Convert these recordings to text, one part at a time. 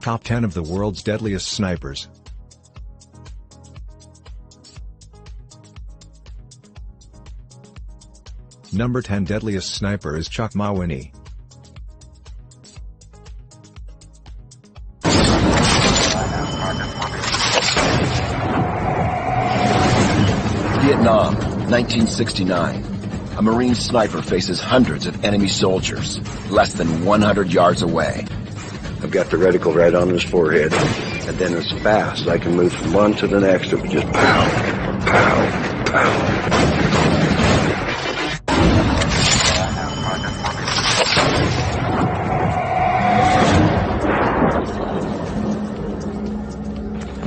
Top 10 of the world's deadliest snipers. Number 10 deadliest sniper is Chuck Mawhinney. Vietnam, 1969. A Marine sniper faces hundreds of enemy soldiers, less than 100 yards away. I've got the reticle right on his forehead, and then as fast as I can move from one to the next, it would just pow, pow, pow.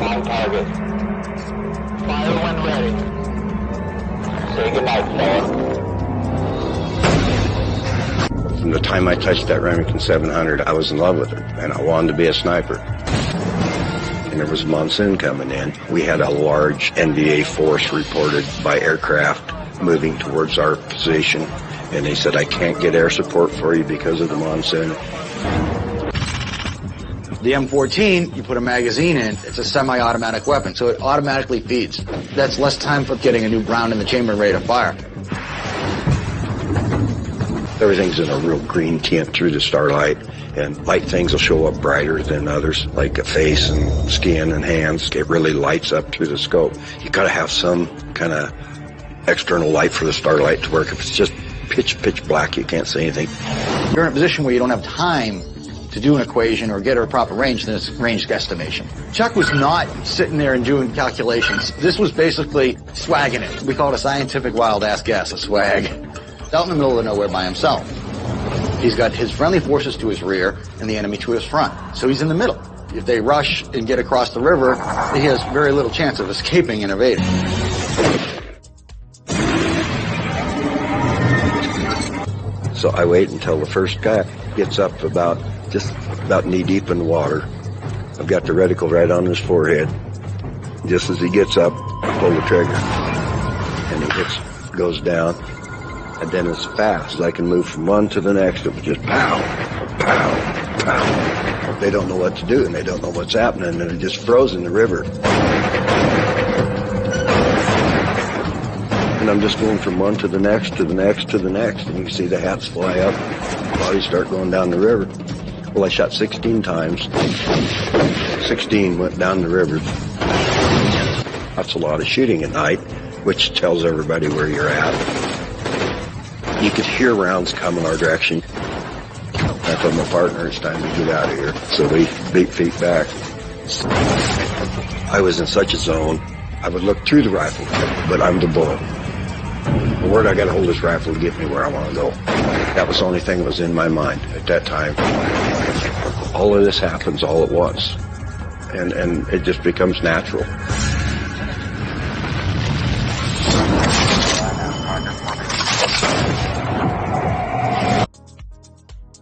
On target. Fire when ready. Say goodnight, fella. From the time I touched that Remington 700, I was in love with it, and I wanted to be a sniper. And there was a monsoon coming in. We had a large NVA force reported by aircraft moving towards our position, and they said, I can't get air support for you because of the monsoon. The M14, you put a magazine in, it's a semi-automatic weapon, so it automatically feeds. That's less time for getting a new round in the chamber and ready to fire. Everything's in a real green tint through the starlight, and light things will show up brighter than others, like a face and skin and hands. It really lights up through the scope. You gotta have some kind of external light for the starlight to work. If it's just pitch black, you can't see anything. You're in a position where you don't have time to do an equation or get her a proper range, then it's range guesstimation. Chuck was not sitting there and doing calculations. This was basically swagging it. We call it a scientific wild-ass guess, a swag. Out in the middle of nowhere by himself. He's got his friendly forces to his rear and the enemy to his front. So he's in the middle. If they rush and get across the river, he has very little chance of escaping and evading. So I wait until the first guy gets up just about knee deep in the water. I've got the reticle right on his forehead. Just as he gets up, I pull the trigger. And he goes down. And then as fast as I can move from one to the next, it would just pow, pow, pow. They don't know what to do, and they don't know what's happening, and they're just frozen in the river. And I'm just going from one to the next, to the next, to the next, and you can see the hats fly up, bodies start going down the river. Well, I shot 16 times. 16 went down the river. That's a lot of shooting at night, which tells everybody where you're at. You could hear rounds coming our direction. I told my partner it's time to get out of here. So we beat feet back. I was in such a zone, I would look through the rifle, but I'm the bull. Where'd I gotta hold this rifle to get me where I want to go? That was the only thing that was in my mind at that time. All of this happens all at once. And it just becomes natural.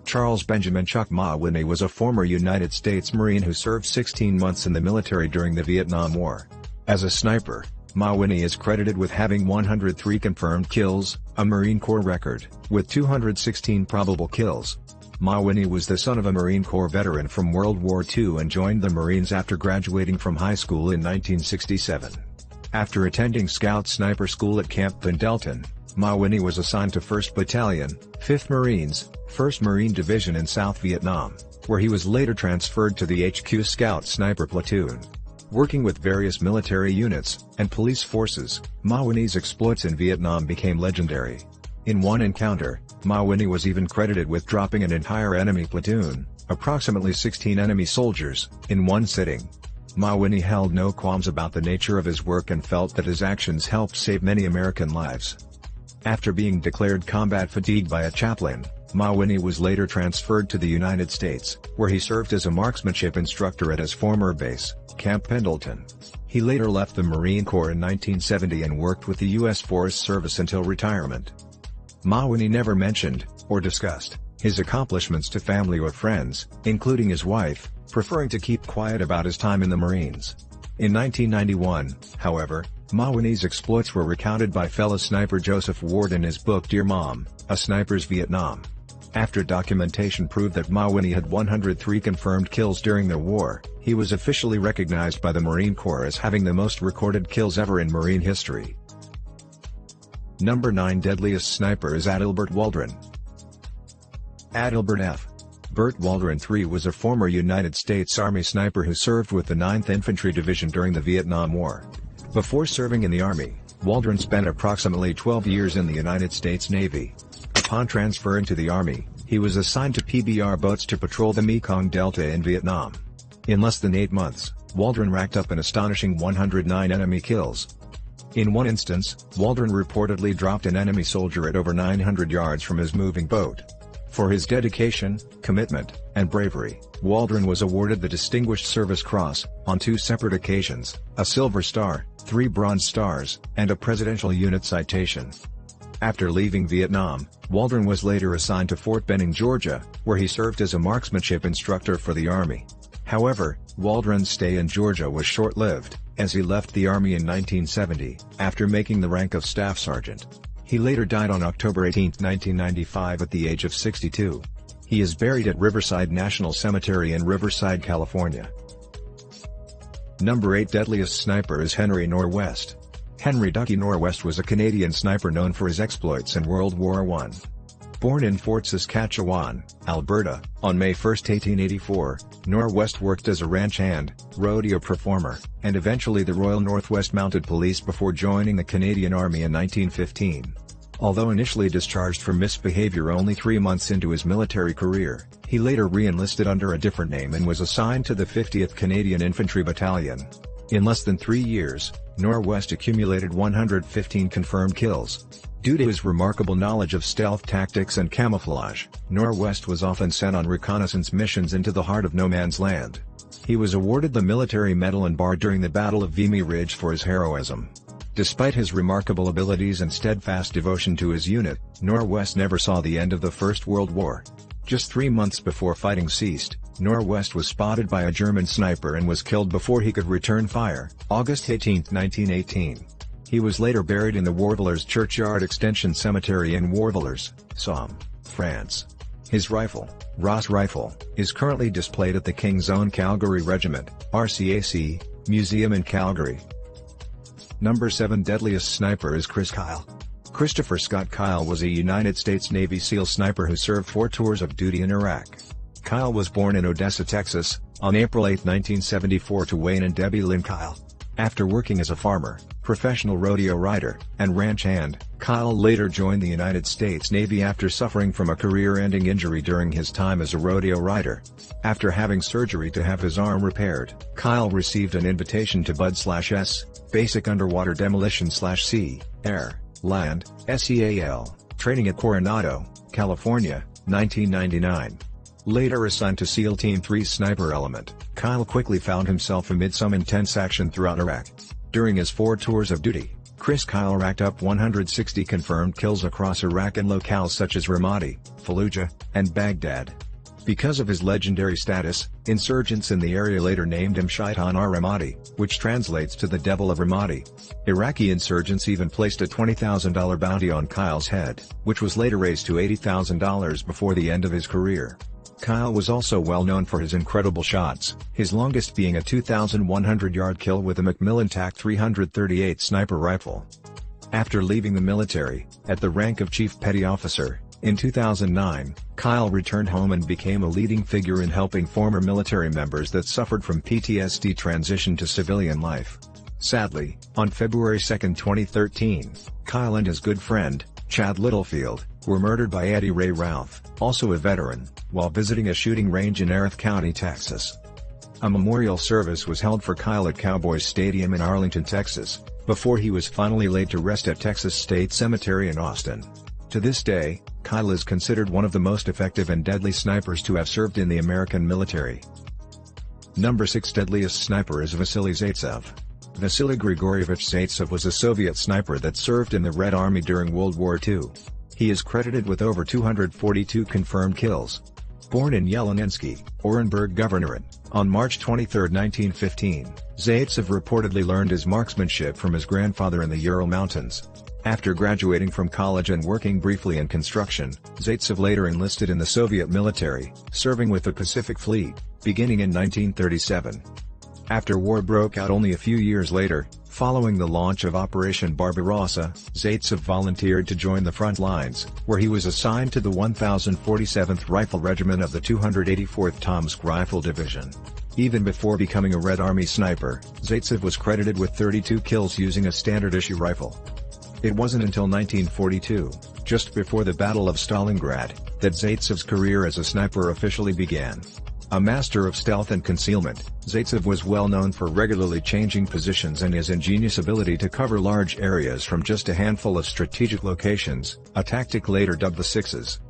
Charles Benjamin Chuck Mawhinney was a former United States Marine who served 16 months in the military during the Vietnam War. As a sniper, Mawhinney is credited with having 103 confirmed kills, a Marine Corps record, with 216 probable kills. Mawhinney was the son of a Marine Corps veteran from World War II and joined the Marines after graduating from high school in 1967. After attending Scout Sniper School at Camp Pendleton, Mawhinney was assigned to 1st Battalion, 5th Marines, 1st Marine Division in South Vietnam, where he was later transferred to the HQ Scout Sniper Platoon. Working with various military units and police forces, Mawhinney's exploits in Vietnam became legendary. In one encounter, Mawhinney was even credited with dropping an entire enemy platoon, approximately 16 enemy soldiers, in one sitting. Mawhinney held no qualms about the nature of his work and felt that his actions helped save many American lives. After being declared combat fatigue by a chaplain, Mawhinney was later transferred to the United States, where he served as a marksmanship instructor at his former base, Camp Pendleton. He later left the Marine Corps in 1970 and worked with the U.S. Forest Service until retirement. Mawhinney never mentioned, or discussed, his accomplishments to family or friends, including his wife, preferring to keep quiet about his time in the Marines. In 1991, however, Mawhinney's exploits were recounted by fellow sniper Joseph Ward in his book Dear Mom, A Sniper's Vietnam. After documentation proved that Mawhinney had 103 confirmed kills during the war, he was officially recognized by the Marine Corps as having the most recorded kills ever in Marine history. Number 9 Deadliest sniper is Adelbert Waldron. Adelbert F. Bert Waldron III was a former United States Army sniper who served with the 9th Infantry Division during the Vietnam War. Before serving in the Army, Waldron spent approximately 12 years in the United States Navy. Upon transfer into the Army, he was assigned to PBR boats to patrol the Mekong Delta in Vietnam. In less than 8 months, Waldron racked up an astonishing 109 enemy kills. In one instance, Waldron reportedly dropped an enemy soldier at over 900 yards from his moving boat. For his dedication, commitment, and bravery, Waldron was awarded the Distinguished Service Cross, on 2 separate occasions, a Silver Star, 3 Bronze Stars, and a Presidential Unit Citation. After leaving Vietnam, Waldron was later assigned to Fort Benning, Georgia, where he served as a marksmanship instructor for the Army. However, Waldron's stay in Georgia was short-lived, as he left the Army in 1970, after making the rank of Staff Sergeant. He later died on October 18, 1995 at the age of 62. He is buried at Riverside National Cemetery in Riverside, California. Number 8 Deadliest sniper is Henry Norwest. Henry Ducky Norwest was a Canadian sniper known for his exploits in World War I. Born in Fort Saskatchewan, Alberta, on May 1, 1884, Norwest worked as a ranch hand, rodeo performer, and eventually the Royal Northwest Mounted Police before joining the Canadian Army in 1915. Although initially discharged for misbehavior only 3 months into his military career, he later re-enlisted under a different name and was assigned to the 50th Canadian Infantry Battalion. In less than 3 years, Norwest accumulated 115 confirmed kills. Due to his remarkable knowledge of stealth tactics and camouflage, Norwest was often sent on reconnaissance missions into the heart of no man's land. He was awarded the Military Medal and Bar during the Battle of Vimy Ridge for his heroism. Despite his remarkable abilities and steadfast devotion to his unit, Norwest never saw the end of the First World War. Just 3 months before fighting ceased, Norwest was spotted by a German sniper and was killed before he could return fire, August 18, 1918. He was later buried in the Warvillers Churchyard Extension Cemetery in Warvillers, Somme, France. His rifle, Ross rifle, is currently displayed at the King's Own Calgary Regiment, RCAC, Museum in Calgary. Number 7 Deadliest sniper is Chris Kyle. Christopher Scott Kyle was a United States Navy SEAL sniper who served 4 tours of duty in Iraq. Kyle was born in Odessa, Texas, on April 8, 1974 to Wayne and Debbie Lynn Kyle. After working as a farmer, professional rodeo rider, and ranch hand, Kyle later joined the United States Navy after suffering from a career-ending injury during his time as a rodeo rider. After having surgery to have his arm repaired, Kyle received an invitation to BUD/S, Basic Underwater Demolition/Sea, Air, Land, SEAL, training at Coronado, California, 1999. Later assigned to SEAL Team 3's Sniper Element, Kyle quickly found himself amid some intense action throughout Iraq. During his 4 tours of duty, Chris Kyle racked up 160 confirmed kills across Iraq in locales such as Ramadi, Fallujah, and Baghdad. Because of his legendary status, insurgents in the area later named him Shaitan ar-Ramadi, which translates to the Devil of Ramadi. Iraqi insurgents even placed a $20,000 bounty on Kyle's head, which was later raised to $80,000 before the end of his career. Kyle was also well known for his incredible shots, his longest being a 2,100-yard kill with a Macmillan TAC 338 sniper rifle. After leaving the military, at the rank of Chief Petty Officer, in 2009, Kyle returned home and became a leading figure in helping former military members that suffered from PTSD transition to civilian life. Sadly, on February 2, 2013, Kyle and his good friend, Chad Littlefield, were murdered by Eddie Ray Routh, also a veteran, while visiting a shooting range in Erath County, Texas. A memorial service was held for Kyle at Cowboys Stadium in Arlington, Texas, before he was finally laid to rest at Texas State Cemetery in Austin. To this day, Kyle is considered one of the most effective and deadly snipers to have served in the American military. Number 6 Deadliest sniper is Vasily Zaytsev. Vasily Grigorievich Zaytsev was a Soviet sniper that served in the Red Army during World War II. He is credited with over 242 confirmed kills. Born in Yelenensky, Orenburg Governorate, on March 23, 1915, Zaytsev reportedly learned his marksmanship from his grandfather in the Ural Mountains. After graduating from college and working briefly in construction, Zaytsev later enlisted in the Soviet military, serving with the Pacific Fleet, beginning in 1937. After war broke out only a few years later, following the launch of Operation Barbarossa, Zaytsev volunteered to join the front lines, where he was assigned to the 1047th Rifle Regiment of the 284th Tomsk Rifle Division. Even before becoming a Red Army sniper, Zaytsev was credited with 32 kills using a standard-issue rifle. It wasn't until 1942, just before the Battle of Stalingrad, that Zaytsev's career as a sniper officially began. A master of stealth and concealment, Zaytsev was well known for regularly changing positions and his ingenious ability to cover large areas from just a handful of strategic locations, a tactic later dubbed the Sixes.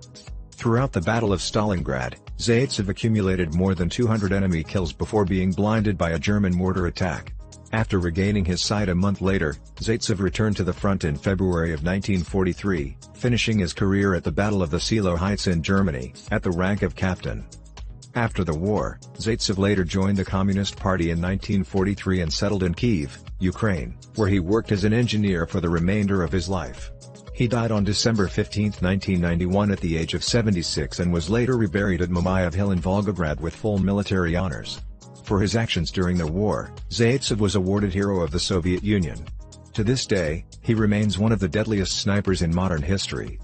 Throughout the Battle of Stalingrad, Zaytsev accumulated more than 200 enemy kills before being blinded by a German mortar attack. After regaining his sight a month later, Zaytsev returned to the front in February of 1943, finishing his career at the Battle of the Silo Heights in Germany, at the rank of captain. After the war, Zaytsev later joined the Communist Party in 1943 and settled in Kyiv, Ukraine, where he worked as an engineer for the remainder of his life. He died on December 15, 1991 at the age of 76 and was later reburied at Mamayev Hill in Volgograd with full military honors. For his actions during the war, Zaytsev was awarded Hero of the Soviet Union. To this day, he remains one of the deadliest snipers in modern history.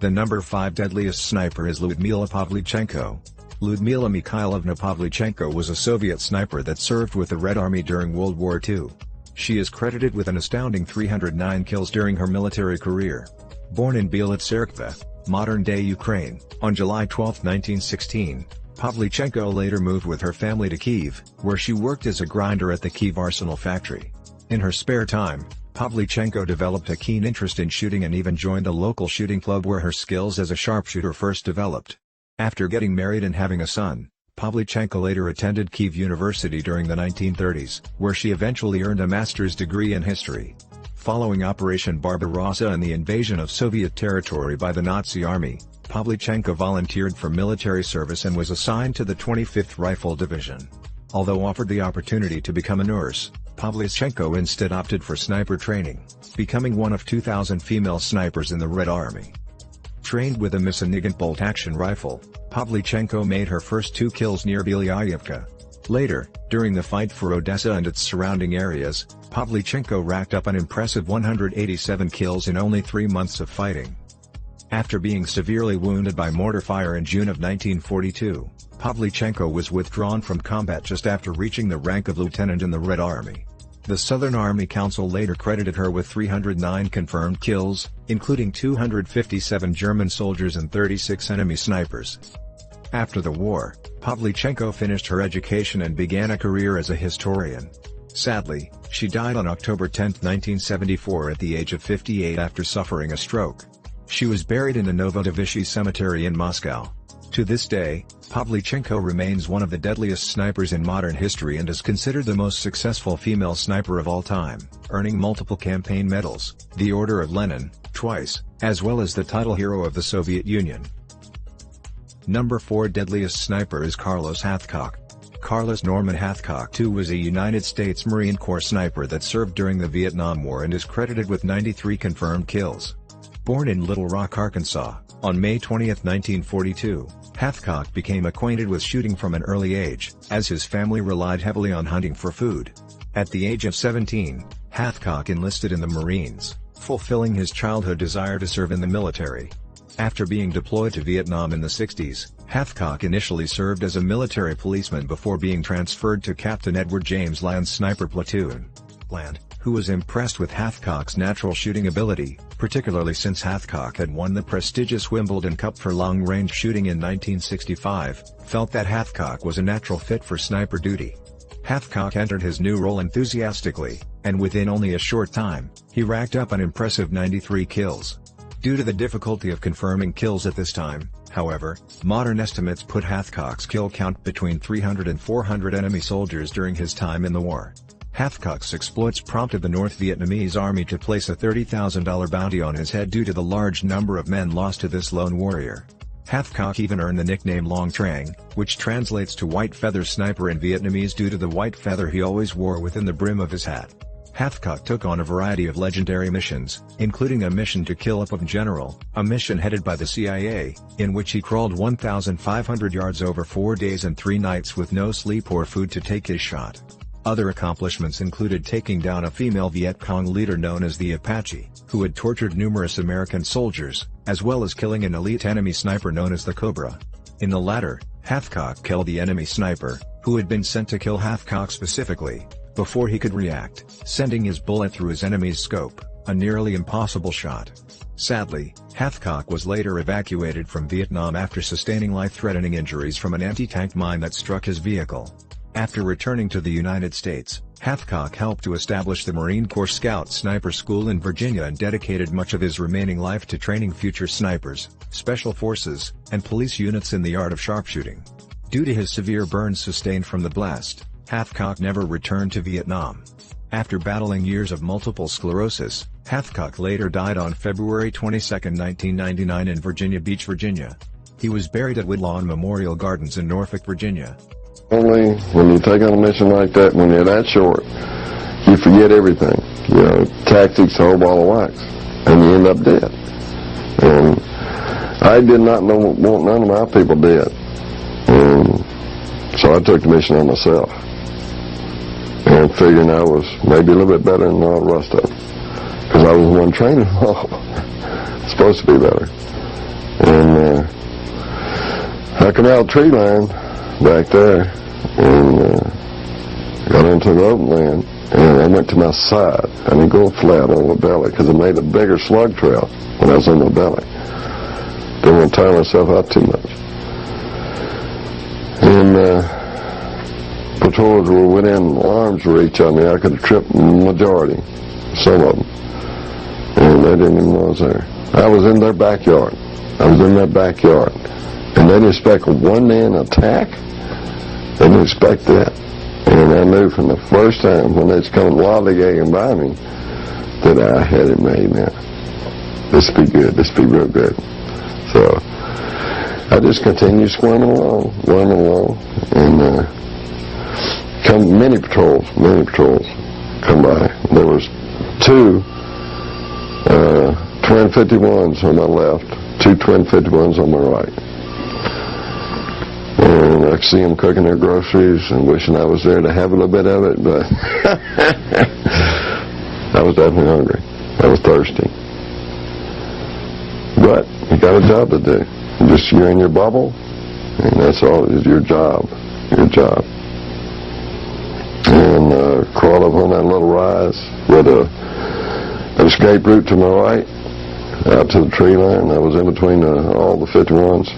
The number 5 deadliest sniper is Lyudmila Pavlichenko. Lyudmila Mikhailovna Pavlichenko was a Soviet sniper that served with the Red Army during World War II. She is credited with an astounding 309 kills during her military career. Born in Biela Tserkva, modern-day Ukraine, on July 12, 1916, Pavlichenko later moved with her family to Kyiv, where she worked as a grinder at the Kyiv Arsenal factory. In her spare time, Pavlichenko developed a keen interest in shooting and even joined a local shooting club where her skills as a sharpshooter first developed. After getting married and having a son, Pavlichenko later attended Kyiv University during the 1930s, where she eventually earned a master's degree in history. Following Operation Barbarossa and the invasion of Soviet territory by the Nazi army, Pavlichenko volunteered for military service and was assigned to the 25th Rifle Division. Although offered the opportunity to become a nurse, Pavlichenko instead opted for sniper training, becoming one of 2,000 female snipers in the Red Army. Trained with a Misonigant bolt-action rifle, Pavlichenko made her first 2 kills near Belyayevka. Later, during the fight for Odessa and its surrounding areas, Pavlichenko racked up an impressive 187 kills in only 3 months of fighting. After being severely wounded by mortar fire in June of 1942, Pavlichenko was withdrawn from combat just after reaching the rank of lieutenant in the Red Army. The Southern Army Council later credited her with 309 confirmed kills, including 257 German soldiers and 36 enemy snipers. After the war, Pavlichenko finished her education and began a career as a historian. Sadly, she died on October 10, 1974 at the age of 58 after suffering a stroke. She was buried in the Novodevichy Cemetery in Moscow. To this day, Pavlichenko remains one of the deadliest snipers in modern history and is considered the most successful female sniper of all time, earning multiple campaign medals, the Order of Lenin, twice, as well as the title Hero of the Soviet Union. Number 4 deadliest sniper is Carlos Hathcock. Carlos Norman Hathcock II was a United States Marine Corps sniper that served during the Vietnam War and is credited with 93 confirmed kills. Born in Little Rock, Arkansas, on May 20, 1942, Hathcock became acquainted with shooting from an early age, as his family relied heavily on hunting for food. At the age of 17, Hathcock enlisted in the Marines, fulfilling his childhood desire to serve in the military. After being deployed to Vietnam in the 60s, Hathcock initially served as a military policeman before being transferred to Captain Edward James Land's sniper platoon. Land, who was impressed with Hathcock's natural shooting ability, particularly since Hathcock had won the prestigious Wimbledon Cup for long-range shooting in 1965, felt that Hathcock was a natural fit for sniper duty. Hathcock entered his new role enthusiastically, and within only a short time, he racked up an impressive 93 kills. Due to the difficulty of confirming kills at this time, however, modern estimates put Hathcock's kill count between 300 and 400 enemy soldiers during his time in the war. Hathcock's exploits prompted the North Vietnamese army to place a $30,000 bounty on his head due to the large number of men lost to this lone warrior. Hathcock even earned the nickname Long Trang, which translates to white feather sniper in Vietnamese due to the white feather he always wore within the brim of his hat. Hathcock took on a variety of legendary missions, including a mission to kill a POV general, a mission headed by the CIA, in which he crawled 1,500 yards over 4 days and 3 nights with no sleep or food to take his shot. Other accomplishments included taking down a female Viet Cong leader known as the Apache, who had tortured numerous American soldiers, as well as killing an elite enemy sniper known as the Cobra. In the latter, Hathcock killed the enemy sniper, who had been sent to kill Hathcock specifically, before he could react, sending his bullet through his enemy's scope, a nearly impossible shot. Sadly, Hathcock was later evacuated from Vietnam after sustaining life-threatening injuries from an anti-tank mine that struck his vehicle. After returning to the United States, Hathcock helped to establish the Marine Corps Scout Sniper School in Virginia and dedicated much of his remaining life to training future snipers, special forces, and police units in the art of sharpshooting. Due to his severe burns sustained from the blast, Hathcock never returned to Vietnam. After battling years of multiple sclerosis, Hathcock later died on February 22, 1999 in Virginia Beach, Virginia. He was buried at Woodlawn Memorial Gardens in Norfolk, Virginia. Only when you take on a mission like that, when you're that short, you forget everything. You know, tactics, the whole ball of wax, and you end up dead. And I did not want none of my people dead. And so I took the mission on myself. And figuring I was maybe a little bit better than all the rest of them. Because I was the one training them all. Supposed to be better. And I come out of the tree line back there and got into the open land. And I went to my side. I didn't go flat on my belly because I made a bigger slug trail when I was on my belly. Didn't want to tire myself out too much. And patrols were within arm's reach of me. I could have tripped the majority, some of them. And they didn't even know I was there. I was in their backyard. And they didn't expect a one-man attack. They didn't expect that. And I knew from the first time when they was coming lollygagging by me that I had it made now. This would be good. This would be real good. So I just continued squirming along, and come many patrols come by. There was 2 twin 51s on my left, 2 twin 51s on my right. And I could see them cooking their groceries and wishing I was there to have a little bit of it, but I was definitely hungry. I was thirsty. But you got a job to do. You're in your bubble, and that's all. Is your job. And crawl up on that little rise with an escape route to my right, out to the tree line. I was in between all the 51s,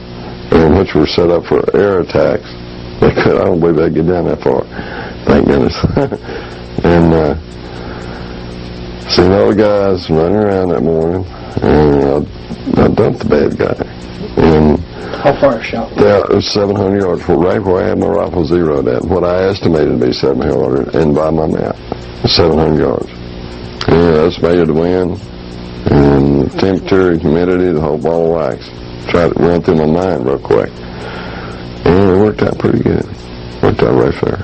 and which were set up for air attacks. I don't believe they'd get down that far. Thank goodness. And seen all the guys running around that morning, and I dumped the bad guy. And how far a shot? Yeah, it was 700 yards, right where I had my rifle zeroed at. What I estimated to be 700, and by my map, 700 yards. Yeah, that's made of the wind, and temperature, humidity, the whole ball of wax. Tried to run through my mind real quick. And it worked out pretty good. Worked out right fair.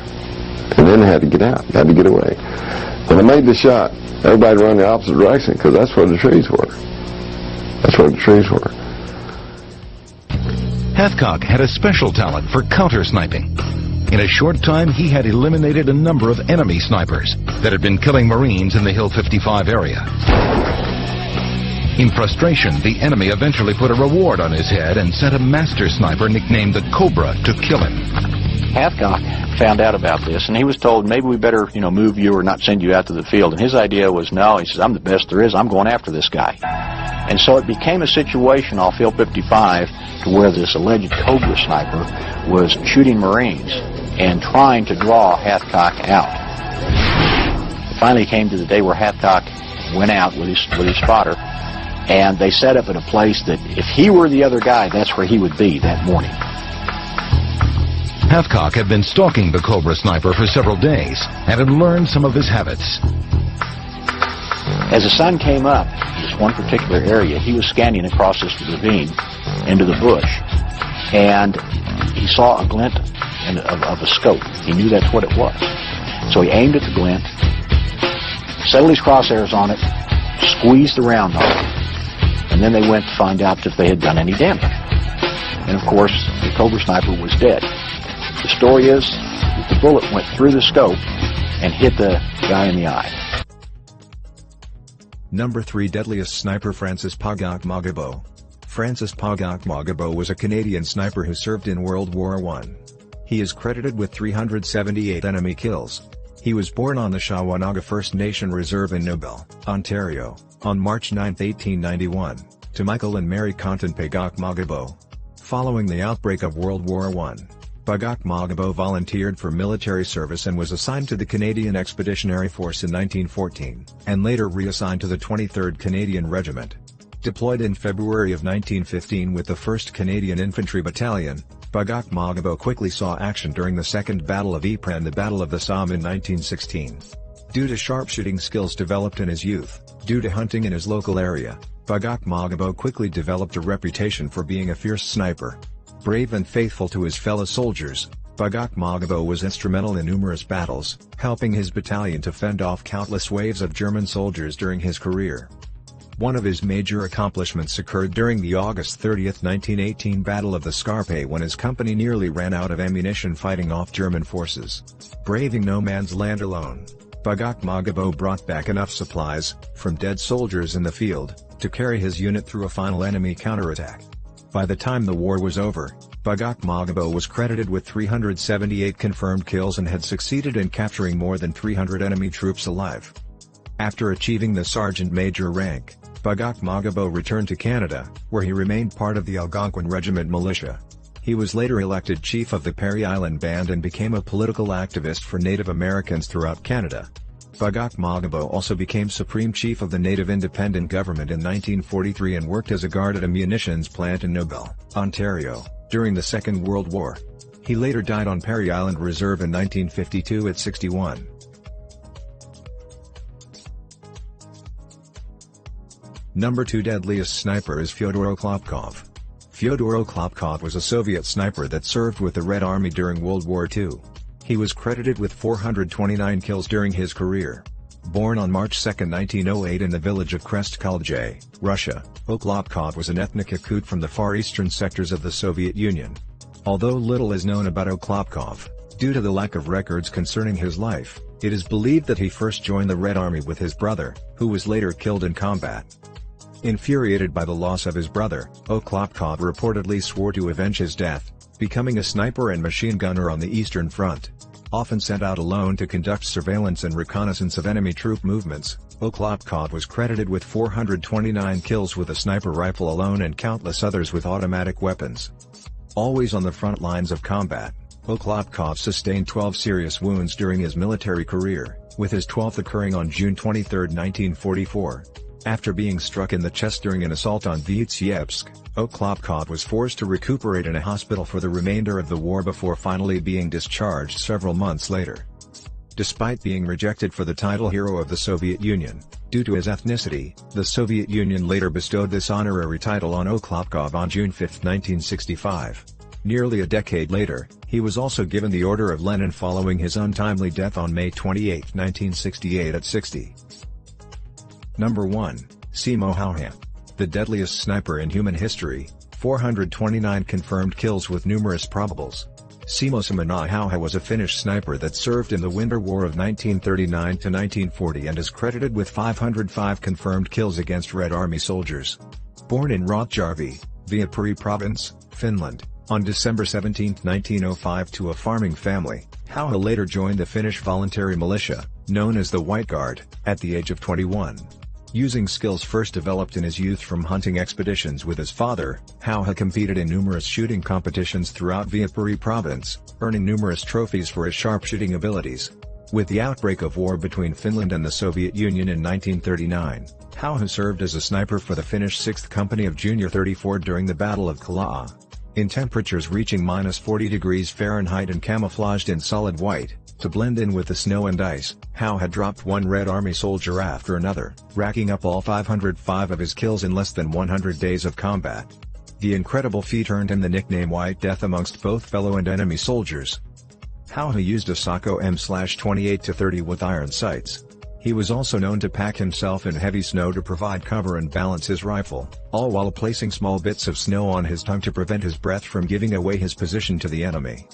And then I had to get out, had to get away. When I made the shot, everybody ran the opposite direction, because that's where the trees were. Hathcock had a special talent for counter-sniping. In a short time, he had eliminated a number of enemy snipers that had been killing Marines in the Hill 55 area. In frustration, the enemy eventually put a reward on his head and sent a master sniper nicknamed the Cobra to kill him. Hathcock found out about this, and he was told, maybe we better, move you or not send you out to the field. And his idea was, no, he says, I'm the best there is. I'm going after this guy. And so it became a situation off Hill 55 to where this alleged Cobra sniper was shooting Marines and trying to draw Hathcock out. It finally came to the day where Hathcock went out with his spotter, and they set up at a place that if he were the other guy, that's where he would be that morning. Hathcock had been stalking the Cobra sniper for several days and had learned some of his habits. As the sun came up, this one particular area, he was scanning across this ravine into the bush, and he saw a glint of a scope. He knew that's what it was. So he aimed at the glint, settled his crosshairs on it, squeezed the round on it, and then they went to find out if they had done any damage. And of course, the Cobra sniper was dead. The story is that the bullet went through the scope and hit the guy in the eye. Number 3 Deadliest Sniper Francis Pagahmagabow. Francis Pagahmagabow was a Canadian sniper who served in World War I. He is credited with 378 enemy kills. He was born on the Shawanaga First Nation Reserve in Nobel, Ontario, on March 9, 1891, to Michael and Mary Conton Pagahmagabow. Following the outbreak of World War I, Pagahmagabow volunteered for military service and was assigned to the Canadian Expeditionary Force in 1914, and later reassigned to the 23rd Canadian Regiment. Deployed in February of 1915 with the 1st Canadian Infantry Battalion, Pagahmagabow quickly saw action during the Second Battle of Ypres and the Battle of the Somme in 1916. Due to sharpshooting skills developed in his youth, due to hunting in his local area, Pagahmagabow quickly developed a reputation for being a fierce sniper. Brave and faithful to his fellow soldiers, Pagahmagabow was instrumental in numerous battles, helping his battalion to fend off countless waves of German soldiers during his career. One of his major accomplishments occurred during the August 30, 1918 Battle of the Scarpe when his company nearly ran out of ammunition fighting off German forces. Braving no man's land alone, Pagahmagabow brought back enough supplies, from dead soldiers in the field, to carry his unit through a final enemy counterattack. By the time the war was over, Pagahmagabow was credited with 378 confirmed kills and had succeeded in capturing more than 300 enemy troops alive. After achieving the sergeant major rank, Pagahmagabow returned to Canada, where he remained part of the Algonquin Regiment militia. He was later elected chief of the Perry Island Band and became a political activist for Native Americans throughout Canada. Pagahmagabow also became Supreme Chief of the Native Independent Government in 1943 and worked as a guard at a munitions plant in Nobel, Ontario, during the Second World War. He later died on Perry Island Reserve in 1952 at 61. Number 2 Deadliest Sniper is Fyodor Okhlopkov. Fyodor Okhlopkov was a Soviet sniper that served with the Red Army during World War II. He was credited with 429 kills during his career. Born on March 2, 1908 in the village of Krest-Kulje, Russia, Okhlopkov was an ethnic Yakut from the far eastern sectors of the Soviet Union. Although little is known about Okhlopkov, due to the lack of records concerning his life, it is believed that he first joined the Red Army with his brother, who was later killed in combat. Infuriated by the loss of his brother, Okhlopkov reportedly swore to avenge his death, becoming a sniper and machine gunner on the Eastern Front. Often sent out alone to conduct surveillance and reconnaissance of enemy troop movements, Okhlopkov was credited with 429 kills with a sniper rifle alone and countless others with automatic weapons. Always on the front lines of combat, Okhlopkov sustained 12 serious wounds during his military career, with his 12th occurring on June 23, 1944. After being struck in the chest during an assault on Vitebsk, Okhlopkov was forced to recuperate in a hospital for the remainder of the war before finally being discharged several months later. Despite being rejected for the title Hero of the Soviet Union, due to his ethnicity, the Soviet Union later bestowed this honorary title on Okhlopkov on June 5, 1965. Nearly a decade later, he was also given the Order of Lenin following his untimely death on May 28, 1968 at 60. Number 1, Simo Hayha. The deadliest sniper in human history, 429 confirmed kills with numerous probables. Simo Hayha was a Finnish sniper that served in the Winter War of 1939 to 1940 and is credited with 505 confirmed kills against Red Army soldiers. Born in Rautjärvi, Viipuri Province, Finland, on December 17, 1905 to a farming family, Hayha later joined the Finnish voluntary militia, known as the White Guard, at the age of 21. Using skills first developed in his youth from hunting expeditions with his father, Hayha competed in numerous shooting competitions throughout Viipuri Province, earning numerous trophies for his sharpshooting abilities. With the outbreak of war between Finland and the Soviet Union in 1939, Hayha served as a sniper for the Finnish 6th Company of Junior 34 during the Battle of Kalaa. In temperatures reaching -40 degrees Fahrenheit and camouflaged in solid white, to blend in with the snow and ice, Hayha had dropped one Red Army soldier after another, racking up all 505 of his kills in less than 100 days of combat. The incredible feat earned him the nickname White Death amongst both fellow and enemy soldiers. Hayha used a Sako M/28-30 with iron sights. He was also known to pack himself in heavy snow to provide cover and balance his rifle, all while placing small bits of snow on his tongue to prevent his breath from giving away his position to the enemy.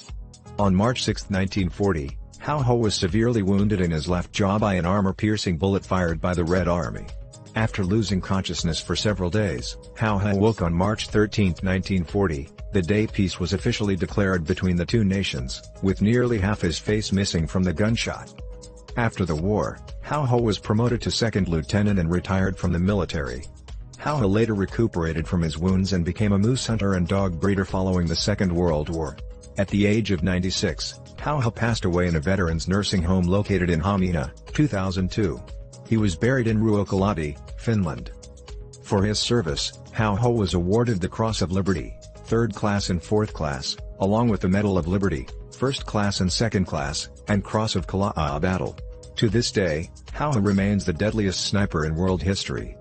On March 6, 1940, Hayha was severely wounded in his left jaw by an armor-piercing bullet fired by the Red Army. After losing consciousness for several days, Hayha woke on March 13, 1940. The day peace was officially declared between the two nations, with nearly half his face missing from the gunshot. After the war, Hayha was promoted to second lieutenant and retired from the military. Hayha later recuperated from his wounds and became a moose hunter and dog breeder following the Second World War. At the age of 96, Hayha passed away in a veterans nursing home located in Hamina, 2002. He was buried in Ruokolahti, Finland. For his service, Hayha was awarded the Cross of Liberty, 3rd class and 4th class, along with the Medal of Liberty, 1st class and 2nd class, and Cross of Kala'a Battle. To this day, Hayha remains the deadliest sniper in world history.